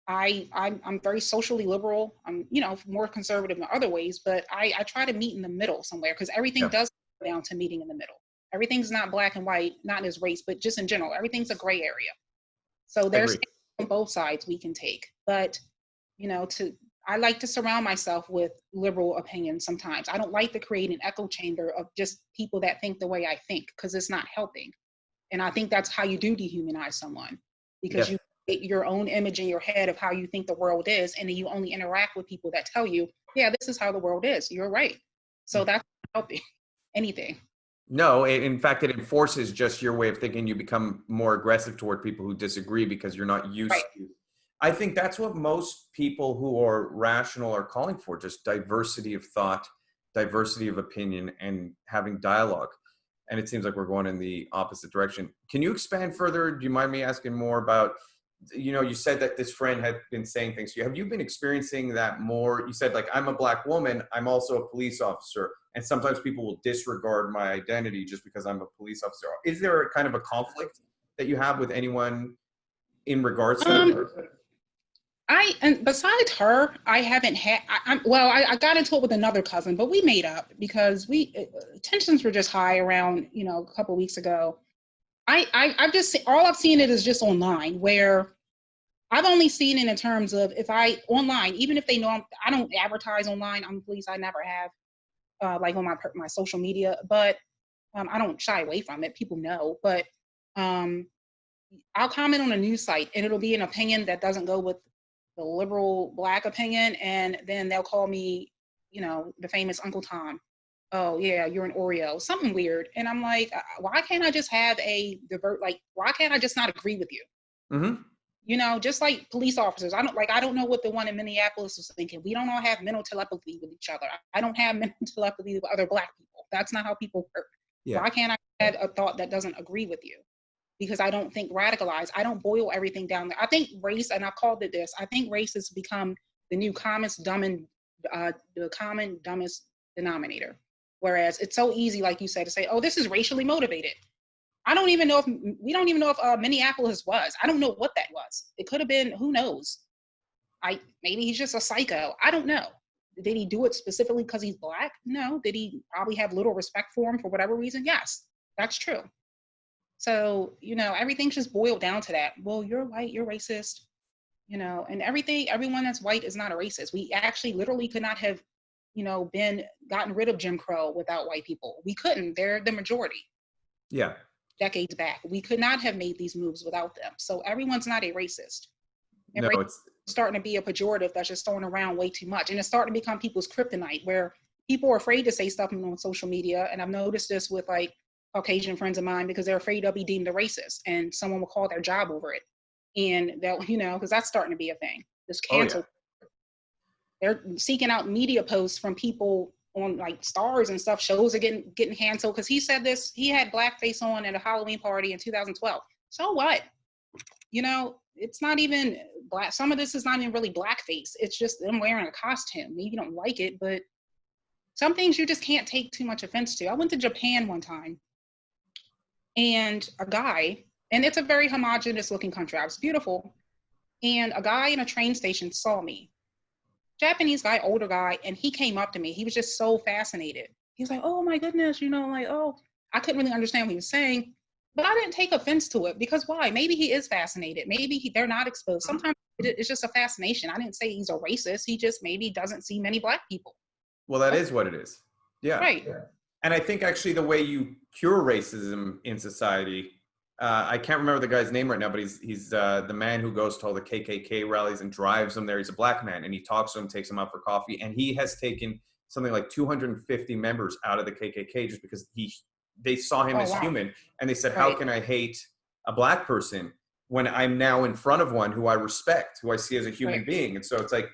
very socially liberal. I'm, more conservative in other ways, but I try to meet in the middle somewhere, because everything does come down to meeting in the middle. Everything's not black and white, not as race, but just in general, everything's a gray area. So there's on both sides we can take, but I like to surround myself with liberal opinions sometimes. I don't like to create an echo chamber of just people that think the way I think, because it's not helping. And I think that's how you do dehumanize someone, because you create your own image in your head of how you think the world is, and then you only interact with people that tell you, yeah, this is how the world is. You're right. So that's not helping anything. No, in fact, it enforces just your way of thinking. You become more aggressive toward people who disagree because you're not used to. I think that's what most people who are rational are calling for, just diversity of thought, diversity of opinion, and having dialogue. And it seems like we're going in the opposite direction. Can you expand further? Do you mind me asking more about you know, you said that this friend had been saying things to you. Have you been experiencing that more? You said, like, I'm a Black woman, I'm also a police officer, and sometimes people will disregard my identity just because I'm a police officer. Is there a kind of a conflict that you have with anyone in regards to Um, that? and besides her, I haven't had. I got into it with another cousin, but we made up because tensions were just high around, a couple weeks ago. I've just all I've seen it is just online, where I've only seen it in terms of if I online, even if they know I don't advertise online. I'm police. I never have, like on my social media, but I don't shy away from it. People know, but um, I'll comment on a news site and it'll be an opinion that doesn't go with the liberal Black opinion, and then they'll call me, the famous Uncle Tom. Oh yeah, you're an Oreo, something weird, and I'm like, why can't I just have a divert? Like, why can't I just not agree with you? Mm-hmm. Just like police officers. I don't know what the one in Minneapolis was thinking. We don't all have mental telepathy with each other. I don't have mental telepathy with other Black people. That's not how people work. Yeah. Why can't I have a thought that doesn't agree with you? Because I don't think radicalized. I don't boil everything down there. I think race, and I've called it this, I think race has become the new the common dumbest denominator. Whereas it's so easy, like you said, to say, oh, this is racially motivated. We don't even know if Minneapolis was. I don't know what that was. It could have been, who knows? Maybe he's just a psycho. I don't know. Did he do it specifically because he's Black? No. Did he probably have little respect for him for whatever reason? Yes, that's true. So, everything's just boiled down to that. Well, you're white, you're racist, and everyone that's white is not a racist. We actually literally could not have, gotten rid of Jim Crow without white people. We couldn't. They're the majority. Yeah. Decades back. We could not have made these moves without them. So everyone's not a racist. And No, racism it's is starting to be a pejorative that's just thrown around way too much. And it's starting to become people's kryptonite, where people are afraid to say stuff on social media. And I've noticed this with like Caucasian friends of mine, because they're afraid they'll be deemed a racist and someone will call their job over it. And they'll, because that's starting to be a thing. This cancel. They're seeking out media posts from people on like stars and stuff. Shows are getting canceled because he said this. He had blackface on at a Halloween party in 2012. So what? It's not even black. Some of this is not even really blackface. It's just them wearing a costume. Maybe you don't like it, but some things you just can't take too much offense to. I went to Japan one time, and a guy, and it's a very homogenous looking country. It was beautiful. And a guy in a train station saw me. Japanese guy, older guy, and he came up to me. He was just so fascinated. He was like, oh my goodness, oh, I couldn't really understand what he was saying, but I didn't take offense to it, because why? Maybe he is fascinated. Maybe they're not exposed. Sometimes it's just a fascination. I didn't say he's a racist. He just maybe doesn't see many Black people. Well, that is what it is. Yeah. Right. And I think actually the way you cure racism in society, I can't remember the guy's name right now, but he's the man who goes to all the KKK rallies and drives them there. He's a Black man, and he talks to them, takes them out for coffee, and he has taken something like 250 members out of the KKK just because they saw him as human, and they said, how can I hate a Black person when I'm now in front of one who I respect, who I see as a human being? And so it's like,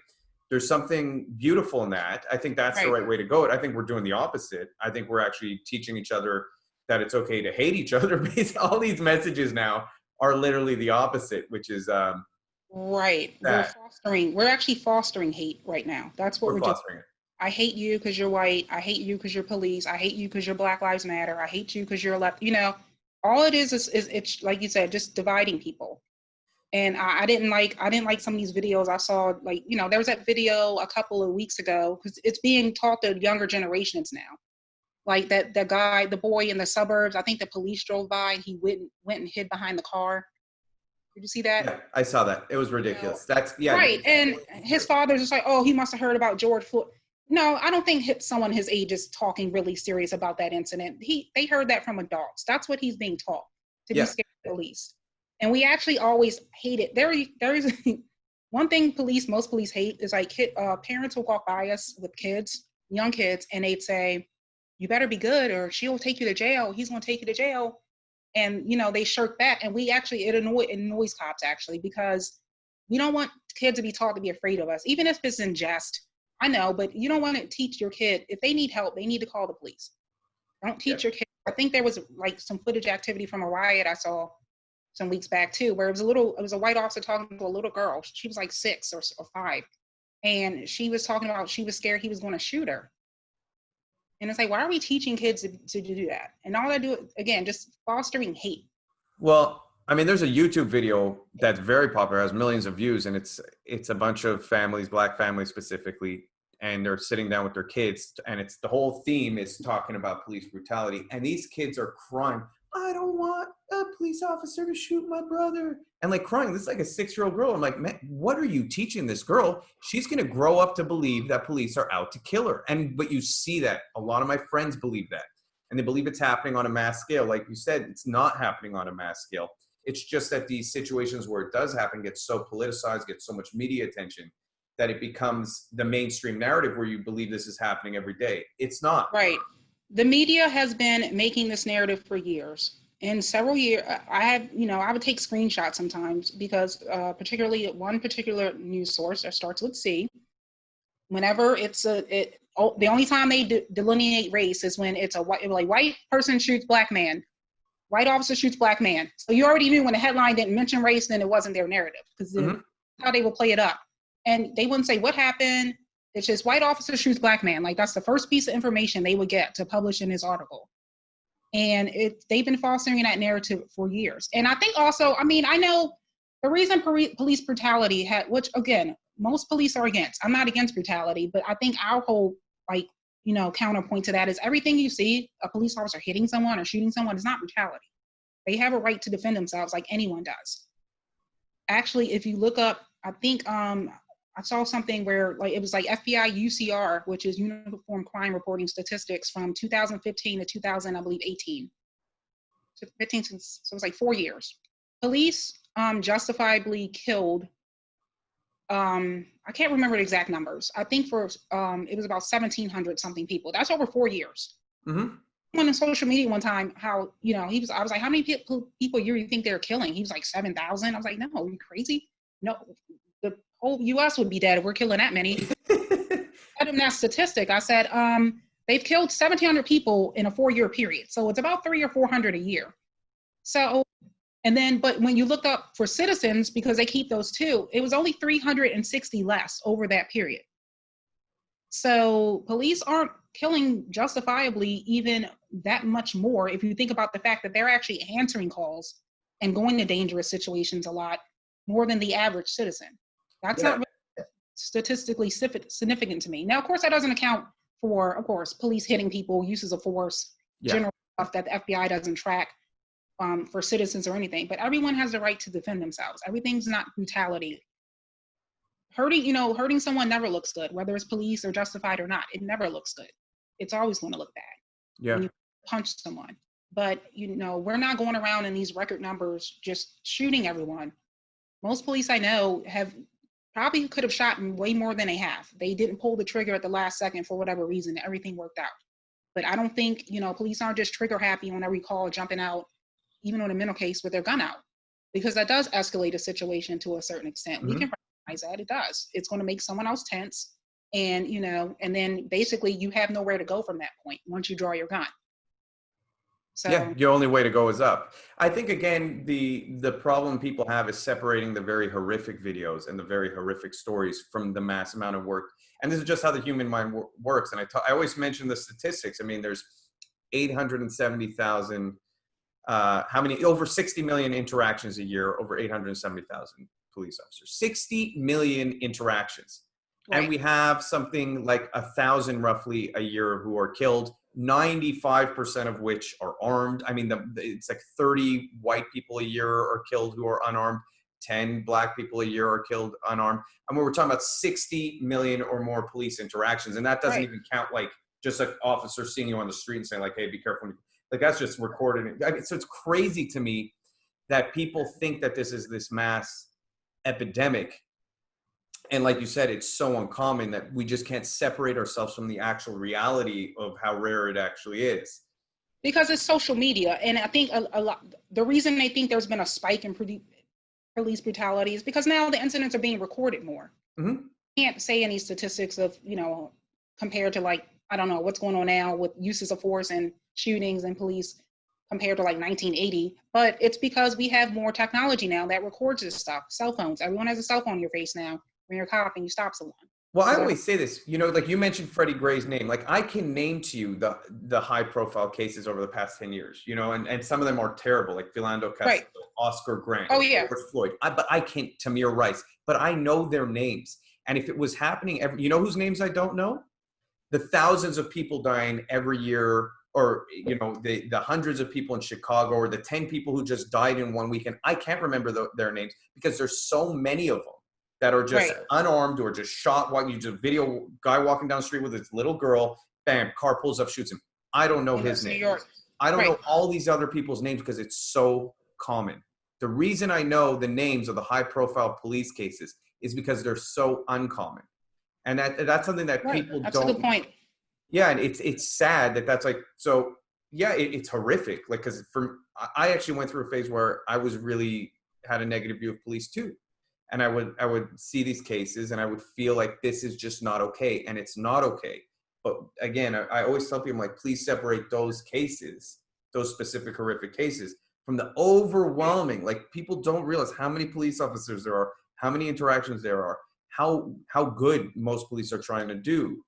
there's something beautiful in that. I think that's the right way to go. I think we're doing the opposite. I think we're actually teaching each other that it's okay to hate each other. All these messages now are literally the opposite, which is right. We're actually fostering hate right now. That's what we're doing. I hate you because you're white. I hate you because you're police. I hate you because you're Black Lives Matter. I hate you because you're left. All it is it's like you said, just dividing people. And I didn't like some of these videos I saw. Like, there was that video a couple of weeks ago, because it's being taught to younger generations now. Like the guy, the boy in the suburbs, I think the police drove by and he went and hid behind the car. Did you see that? Yeah, I saw that. It was ridiculous. That's right. And his father's just like, oh, he must have heard about George Floyd. No, I don't think someone his age is talking really serious about that incident. They heard that from adults. That's what he's being taught, to be scared of police. And we actually always hate it. There is one thing most police hate is like parents will walk by us with kids, young kids, and they'd say, you better be good or she'll take you to jail. He's going to take you to jail. And, they shirk back. And it annoys cops, actually, because we don't want kids to be taught to be afraid of us, even if it's in jest. I know, but you don't want to teach your kid, if they need help, they need to call the police. Don't teach your kid. I think there was like some footage activity from a riot I saw some weeks back too, where it was a white officer talking to a little girl. She was like 6 or 5. And she was talking about she was scared he was going to shoot her. And it's like, why are we teaching kids to do that? And all I do, again, just fostering hate. Well, I mean, there's a YouTube video that's very popular, has millions of views, and it's a bunch of families, black families specifically, and they're sitting down with their kids, and it's the whole theme is talking about police brutality, and these kids are crying. I don't want a police officer to shoot my brother, and like crying. This is like a 6-year-old girl. I'm like, man, what are you teaching this girl? She's gonna grow up to believe that police are out to kill her, but you see that a lot of my friends believe that. And they believe it's happening on a mass scale. Like you said, it's not happening on a mass scale. It's just that these situations where it does happen get so politicized, get so much media attention that it becomes the mainstream narrative where you believe this is happening every day. It's not. Right. The media has been making this narrative for years. In several years, I would take screenshots sometimes because particularly one particular news source that starts with C, whenever the only time they delineate race is when it's a white person shoots black man, white officer shoots black man. So you already knew when the headline didn't mention race, then it wasn't their narrative, because how they will play it up. And they wouldn't say what happened. It's just white officer shoots black man. Like that's the first piece of information they would get to publish in this article. And they've been fostering that narrative for years. And I think also, I mean, I know the reason police brutality which again, most police are against. I'm not against brutality, but I think our whole counterpoint to that is everything you see a police officer hitting someone or shooting someone is not brutality. They have a right to defend themselves like anyone does. Actually, if you look up, I think I saw something where it was like FBI UCR, which is Uniform Crime Reporting Statistics from 2015 to 2018. 15 since, so it was like 4 years. Police justifiably killed, I can't remember the exact numbers. I think it was about 1,700 something people. That's over 4 years. Mm-hmm. Went on social media one time, I was like, how many people you think they're killing? He was like 7,000. I was like, no, are you crazy? No, the whole US would be dead if we're killing that many. I had him that statistic. I said, they've killed 1,700 people in a 4-year period. So it's about 300 or 400 a year. So, but when you look up for citizens, because they keep those too, it was only 360 less over that period. So police aren't killing justifiably even that much more if you think about the fact that they're actually answering calls and going to dangerous situations a lot more than the average citizen. That's not really statistically significant to me. Now, of course, that doesn't account for, of course, police hitting people, uses of force, general stuff that the FBI doesn't track for citizens or anything. But everyone has the right to defend themselves. Everything's not brutality. Hurting someone never looks good, whether it's police or justified or not. It never looks good. It's always going to look bad when you punch someone. But, we're not going around in these record numbers just shooting everyone. Most police I know probably could have shot way more than they have. They didn't pull the trigger at the last second for whatever reason. Everything worked out. But I don't think, police aren't just trigger happy on every call, jumping out, even on a mental case with their gun out, because that does escalate a situation to a certain extent. Mm-hmm. We can recognize that. It does. It's going to make someone else tense. And, and then basically you have nowhere to go from that point once you draw your gun. So, yeah, your only way to go is up. I think, again, the problem people have is separating the very horrific videos and the very horrific stories from the mass amount of work. And this is just how the human mind works. And I always mention the statistics. I mean, there's 870,000, over 60 million interactions a year, over 870,000 police officers, 60 million interactions. Right. And we have something like 1,000 roughly a year who are killed, 95% of which are armed. I mean, it's like 30 white people a year are killed who are unarmed, 10 black people a year are killed unarmed. I mean, we're talking about 60 million or more police interactions. And that doesn't even count like just an officer seeing you on the street and saying like, hey, be careful. Like that's just recorded. I mean, so it's crazy to me that people think that this is this mass epidemic. And like you said, it's so uncommon that we just can't separate ourselves from the actual reality of how rare it actually is. Because it's social media. And I think a lot, the reason they think there's been a spike in police brutality is because now the incidents are being recorded more. Mm-hmm. You can't say any statistics of, compared to like, I don't know what's going on now with uses of force and shootings and police compared to like 1980, but it's because we have more technology now that records this stuff. Cell phones. Everyone has a cell phone in your face now when you're a cop and you stop someone. Well, I always say this, like you mentioned Freddie Gray's name. Like I can name to you the high profile cases over the past 10 years, and some of them are terrible, like Philando Castile, Right. Oscar Grant, Oh, yeah. George Floyd. But I can't, Tamir Rice, but I know their names. And if it was happening every, whose names I don't know? The thousands of people dying every year, or, the hundreds of people in Chicago, or the 10 people who just died in one weekend. I can't remember their names because there's so many of them that are just unarmed or just shot. While you just video guy walking down the street with his little girl, bam, car pulls up, shoots him. I don't know his name. New York. I don't know all these other people's names because it's so common. The reason I know the names of the high profile police cases is because they're so uncommon. And that's something that people That's don't. That's a good point. Yeah, and it's sad that's like, so yeah, it's horrific. Like, because I actually went through a phase where I was really had a negative view of police too. And I would see these cases and I would feel like this is just not okay. And it's not okay. But again, I always tell people, like, please separate those cases, those specific horrific cases, from the overwhelming, like, people don't realize how many police officers there are, how many interactions there are, how good most police are trying to do.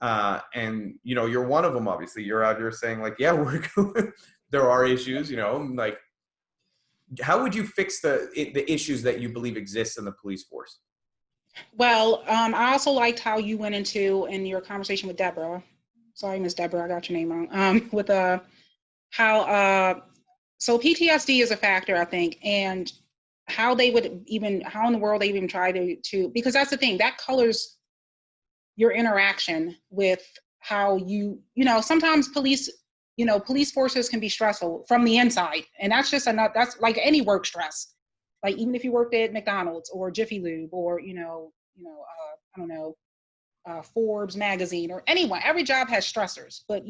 And, you're one of them, obviously. You're out here saying, like, yeah, we're good. There are issues, like, how would you fix the issues that you believe exist in the police force? Well, I also liked how you went into in your conversation with Deborah. Sorry, Miss Deborah, I got your name wrong. With how so PTSD is a factor, I think, and how they would even, how in the world they even try to because that's the thing that colors your interaction with how sometimes police forces can be stressful from the inside, and that's just enough. That's like any work stress. Like even if you worked at McDonald's or Jiffy Lube or I don't know, Forbes magazine or anyone, every job has stressors. But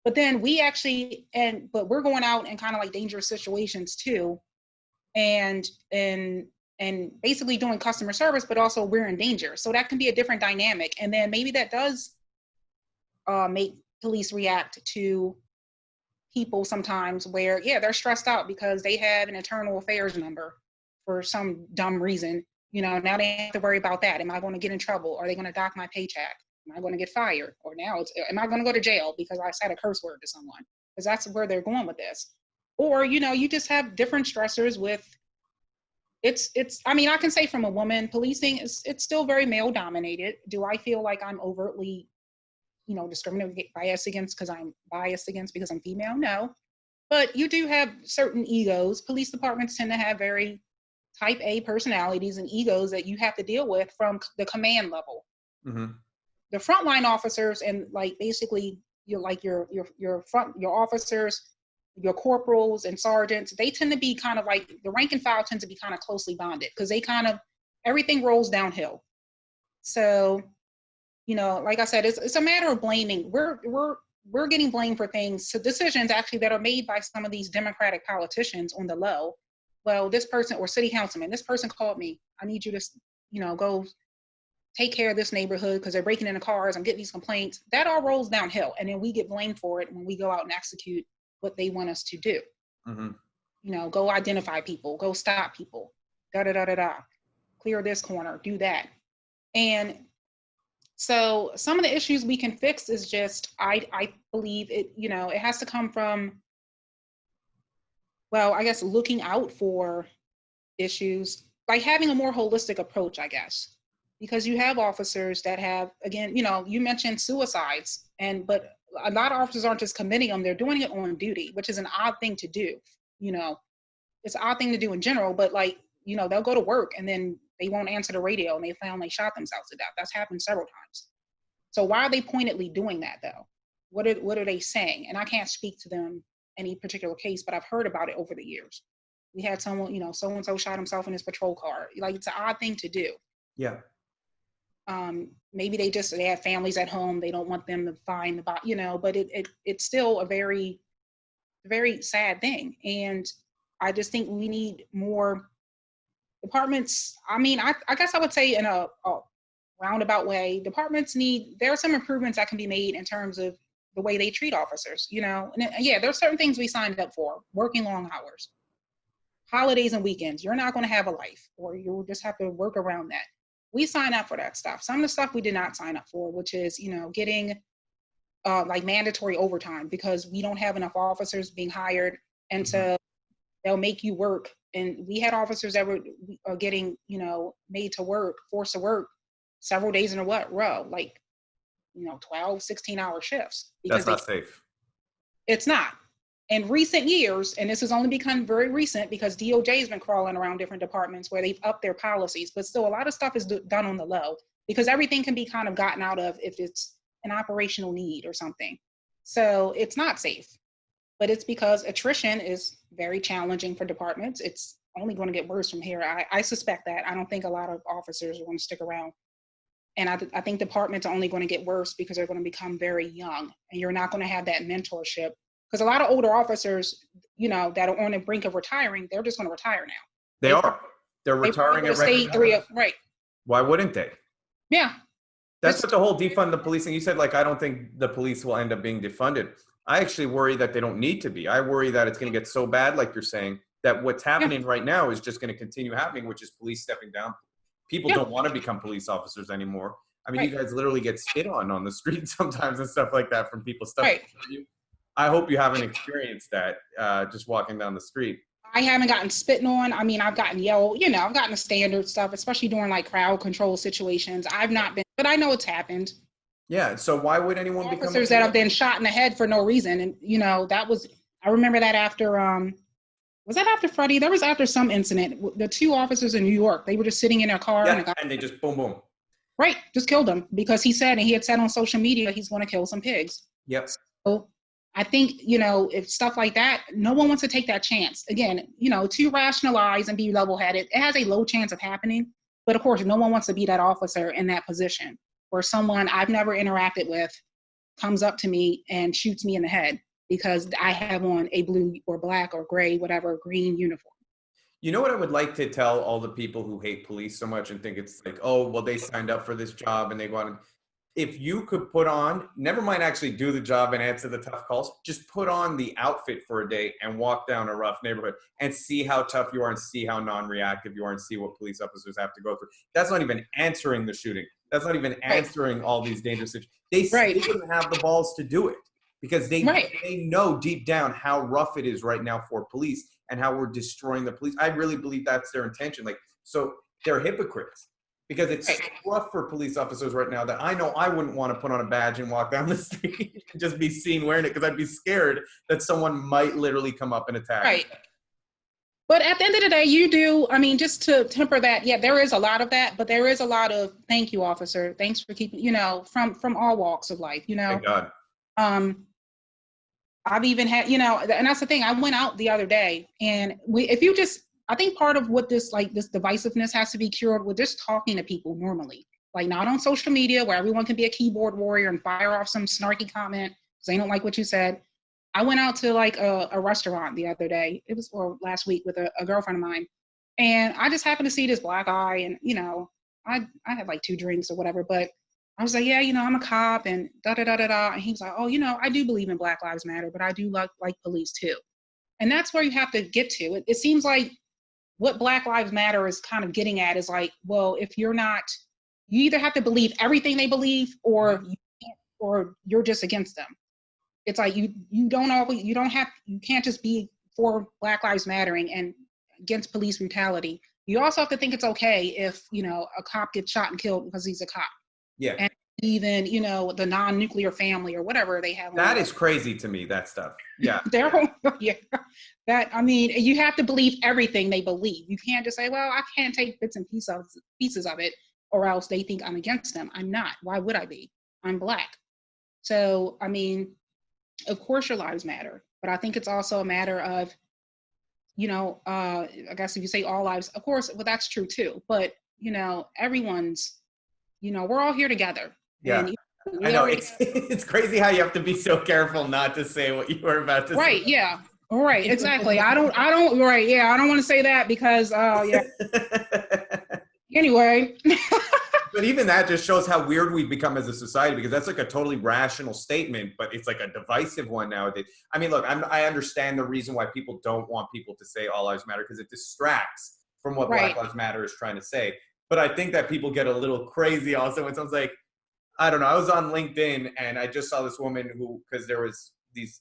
but then we actually but we're going out in kind of like dangerous situations too, and basically doing customer service, but also we're in danger. So that can be a different dynamic, and then maybe that does make police react to people sometimes where they're stressed out because they have an internal affairs number for some dumb reason. Now they have to worry about that. Am I going to get in trouble? Are they going to dock my paycheck? Am I going to get fired? Or now am I going to go to jail because I said a curse word to someone? Because that's where they're going with this. Or you just have different stressors with it's I mean, I can say from a woman, policing it's still very male dominated. Do I feel like I'm overtly discriminate bias against because I'm biased against because I'm female? No. But you do have certain egos. Police departments tend to have very type A personalities and egos that you have to deal with from the command level. Mm-hmm. The frontline officers and like basically your officers, your corporals and sergeants, they tend to be kind of like the rank and file tends to be kind of closely bonded because they kind of everything rolls downhill. So like I said, it's a matter of blaming. We're getting blamed for things, so decisions actually that are made by some of these Democratic politicians on the low. Well, this person or city councilman, this person called me. I need you to, go take care of this neighborhood because they're breaking into cars. I'm getting these complaints. That all rolls downhill, and then we get blamed for it when we go out and execute what they want us to do. Mm-hmm. Go identify people, go stop people, clear this corner, do that, and so some of the issues we can fix is just, I believe it, it has to come from, well, I guess looking out for issues, like having a more holistic approach, I guess, because you have officers that have, again, you mentioned suicides, but a lot of officers aren't just committing them, they're doing it on duty, which is an odd thing to do. It's an odd thing to do in general, but like, they'll go to work and then they won't answer the radio and they found they shot themselves to death. That's happened several times. So why are they pointedly doing that though? What are they saying? And I can't speak to them any particular case, but I've heard about it over the years. We had someone, so-and-so shot himself in his patrol car. Like, it's an odd thing to do. Yeah. Maybe they have families at home. They don't want them to find the body, but it's still a very, very sad thing. And I just think we need more departments. I mean, I guess I would say in a roundabout way, departments there are some improvements that can be made in terms of the way they treat officers, you know. And yeah, there's certain things we signed up for: working long hours, holidays and weekends. You're not going to have a life, or you'll just have to work around that. We sign up for that stuff. Some of the stuff we did not sign up for, which is, you know, getting like mandatory overtime because we don't have enough officers being hired, and so they'll make you work. And we had officers that were getting, you know, made to work, forced to work several days in a row, like, you know, 12, 16-hour shifts. Because That's not safe. It's not. In recent years, and this has only become very recent because DOJ has been crawling around different departments where they've upped their policies, but still a lot of stuff is done on the low because everything can be kind of gotten out of if it's an operational need or something. So it's not safe, but it's because attrition is very challenging for departments. It's only going to get worse from here. I suspect that. I don't think a lot of officers are going to stick around. And I think departments are only going to get worse because they're going to become very young, and you're not going to have that mentorship. Because a lot of older officers, you know, that are on the brink of retiring, they're just going to retire now. They are. They're retiring at record. Right. Why wouldn't they? Yeah. That's what the whole defund the policing. You said, like, I don't think the police will end up being defunded. I actually worry that they don't need to be. I worry that it's going to get so bad, like you're saying, that what's happening right now is just going to continue happening, which is police stepping down. People don't want to become police officers anymore. I mean, you guys literally get spit on the street sometimes and stuff like that from people. I hope you haven't experienced that just walking down the street. I haven't gotten spitting on. I mean, I've gotten yelled, you know, I've gotten the standard stuff, especially during like crowd control situations. I've not been, but I know it's happened. Yeah. So why would anyone become officers that have been shot in the head for no reason? And, you know, that was, I remember that after, was that after Freddie? There was after some incident. The two officers in New York, they were just sitting in their car. And they just boom, boom. Right. Just killed them because he had said on social media, he's going to kill some pigs. Yep. So I think, you know, if stuff like that, no one wants to take that chance. Again, you know, to rationalize and be level-headed, it has a low chance of happening. But of course, no one wants to be that officer in that position where someone I've never interacted with comes up to me and shoots me in the head because I have on a blue or black or gray, whatever, green uniform. You know what I would like to tell all the people who hate police so much and think it's like, oh, well, they signed up for this job and they go on. If you could put on, never mind actually do the job and answer the tough calls, just put on the outfit for a day and walk down a rough neighborhood and see how tough you are and see how non-reactive you are and see what police officers have to go through. That's not even answering the shooting. That's not even answering all these dangerous situations. They still wouldn't have the balls to do it because they know deep down how rough it is right now for police and how we're destroying the police. I really believe that's their intention. Like, so they're hypocrites. Because it's so rough for police officers right now that I know I wouldn't want to put on a badge and walk down the street and just be seen wearing it because I'd be scared that someone might literally come up and attack. Right. But at the end of the day, you do, I mean, just to temper that, yeah, there is a lot of that, but there is a lot of thank you, officer. Thanks for keeping, you know, from all walks of life, you know. Thank God. I've even had, you know, and that's the thing. I went out the other day and I think part of what this divisiveness has to be cured with just talking to people normally, like not on social media where everyone can be a keyboard warrior and fire off some snarky comment because they don't like what you said. I went out to like a restaurant the other day. It was or last week with a girlfriend of mine. And I just happened to see this black guy and, you know, I had like 2 drinks or whatever, but I was like, yeah, you know, I'm a cop and da-da-da-da-da. And he was like, oh, you know, I do believe in Black Lives Matter, but I do like police too. And that's where you have to get to. It seems like what Black Lives Matter is kind of getting at is like, well, if you're not, you either have to believe everything they believe or you're just against them. It's like you can't just be for Black Lives Mattering and against police brutality. You also have to think it's okay if, you know, a cop gets shot and killed because he's a cop. Yeah. And even, you know, the non-nuclear family or whatever they have. That is crazy to me, that stuff. Yeah. That, I mean, you have to believe everything they believe. You can't just say, well, I can't take bits and pieces of it or else they think I'm against them. I'm not. Why would I be? I'm Black. So, I mean, of course your lives matter, but I think it's also a matter of, you know, I guess if you say all lives, of course, well, that's true too. But, you know, everyone's, you know, we're all here together. Yeah. And I know it's crazy how you have to be so careful not to say what you were about to say. Right. Yeah. All right. Exactly. I don't, right. Yeah. I don't want to say that because, yeah. Anyway. But even that just shows how weird we've become as a society, because that's like a totally rational statement, but it's like a divisive one nowadays. I mean, look, I understand the reason why people don't want people to say all lives matter, because it distracts from what Right. Black Lives Matter is trying to say. But I think that people get a little crazy also when someone's like, I don't know, I was on LinkedIn and I just saw this woman who, because there was this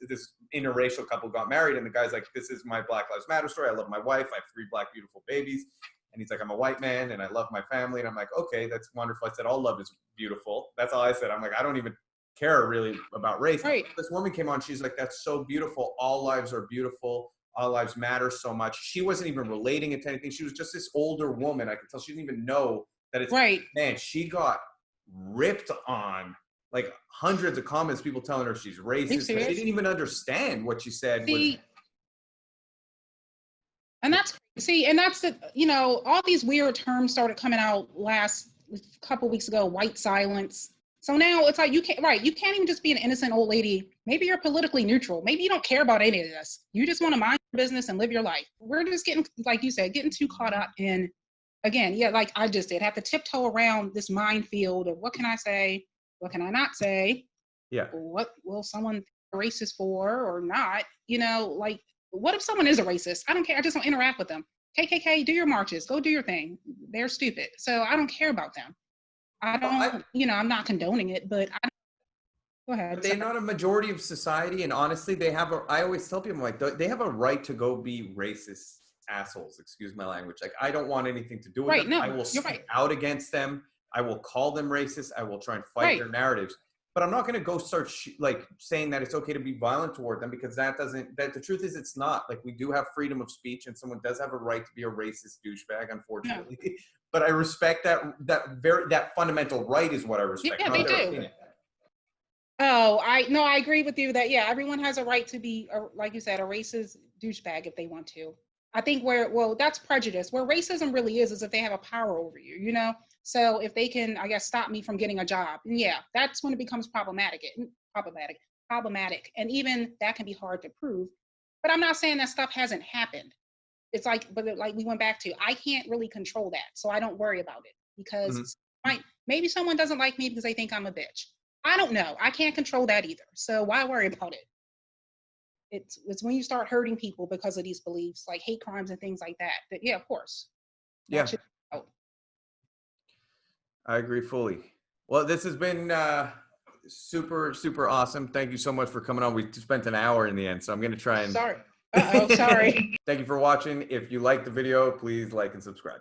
interracial couple got married, and the guy's like, this is my Black Lives Matter story. I love my wife. I have 3 black beautiful babies. And he's like, I'm a white man and I love my family. And I'm like, okay, that's wonderful. I said, all love is beautiful. That's all I said. I'm like, I don't even care really about race. Right. This woman came on. She's like, that's so beautiful. All lives are beautiful. All lives matter so much. She wasn't even relating it to anything. She was just this older woman. I could tell she didn't even know that it's, Right. man, she got ripped on, like hundreds of comments, people telling her she's racist. She didn't even understand what she said. See, and that's the, you know, all these weird terms started coming out last couple weeks ago, white silence. So now it's like, you can't even just be an innocent old lady. Maybe you're politically neutral. Maybe you don't care about any of this. You just want to mind your business and live your life. We're just getting, like you said, getting too caught up in, again, yeah, like I just did, have to tiptoe around this minefield of what can I say, what can I not say? Yeah. What will someone be racist for or not? You know, like, what if someone is a racist? I don't care. I just don't interact with them. KKK, do your marches. Go do your thing. They're stupid. So I don't care about them. I don't, you know, I'm not condoning it, but go ahead. But they're not a majority of society. And honestly, they have I always tell people, like, they have a right to go be racist assholes. Excuse my language. Like, I don't want anything to do with them. No, I will speak out against them. I will call them racist. I will try and fight their narratives. But I'm not going to go start like saying that it's okay to be violent toward them, because that the truth is it's not. Like, we do have freedom of speech and someone does have a right to be a racist douchebag, unfortunately. Yeah. But I respect that fundamental right is what I respect. Yeah, they do. Opinion. Oh, I agree with you that, yeah, everyone has a right to be, like you said, a racist douchebag if they want to. I think that's prejudice. Where racism really is if they have a power over you, you know? So if they can, I guess, stop me from getting a job, yeah, that's when it becomes problematic. And even that can be hard to prove. But I'm not saying that stuff hasn't happened. It's like, we went back to, I can't really control that. So I don't worry about it, because maybe someone doesn't like me because they think I'm a bitch. I don't know. I can't control that either. So why worry about it? It's when you start hurting people because of these beliefs, like hate crimes and things like that, yeah, of course. Yeah. I agree fully. Well, this has been super, super awesome. Thank you so much for coming on. We spent an hour in the end, so I'm going to try and... Sorry. Uh-oh, sorry. Thank you for watching. If you liked the video, please like and subscribe.